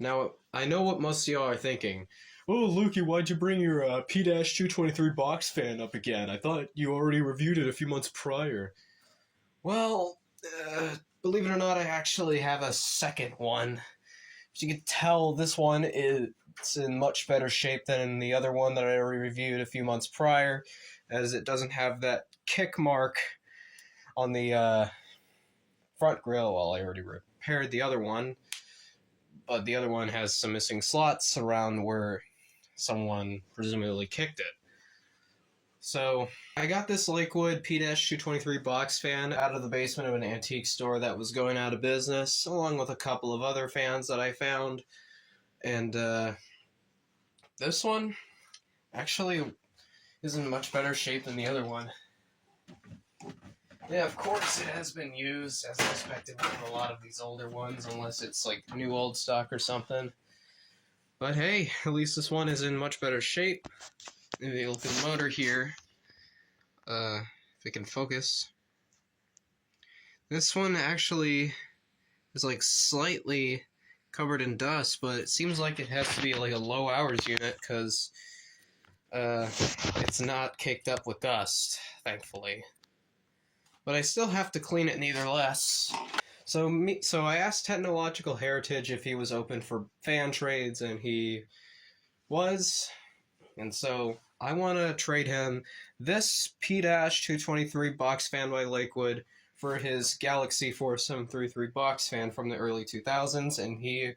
Now, I know what most of y'all are thinking. Oh, Lukey, why'd you bring your P-223 box fan up again? I thought you already reviewed it a few months prior. Well, believe it or not, I actually have a second one. As you can tell, this one is in much better shape than the other one that I already reviewed a few months prior, as it doesn't have that kick mark on the front grille. Well, I already repaired the other one, but the other one has some missing slots around where someone presumably kicked it. So I got this Lakewood P-223 box fan out of the basement of an antique store that was going out of business, along with a couple of other fans that I found. And this one actually is in much better shape than the other one. Yeah, of course it has been used, as expected with a lot of these older ones, unless it's like new old stock or something. But hey, at least this one is in much better shape. If you look at the motor here, if it can focus, this one actually is like slightly covered in dust, but it seems like it has to be like a low hours unit because it's not caked up with dust, thankfully. But I still have to clean it nevertheless. So I asked Technological Heritage if he was open for fan trades, and he was. And so I want to trade him this P-223 box fan by Lakewood for his Galaxy 4733 box fan from the early 2000s, and he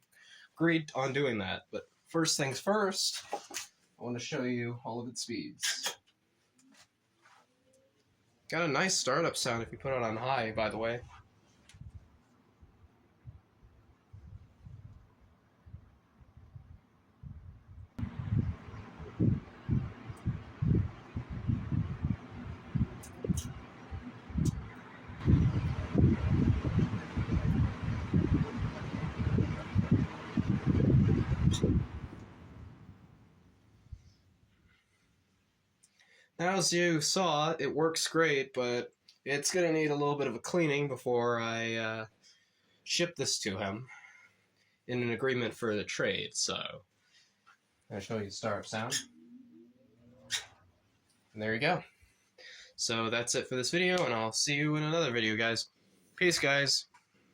agreed on doing that. But first things first, I want to show you all of its speeds. Got a nice startup sound if you put it on high, by the way. Now, as you saw, it works great, but it's going to need a little bit of a cleaning before I ship this to him in an agreement for the trade. So, I'll show you the startup sound. And there you go. So that's it for this video, and I'll see you in another video, guys. Peace, guys.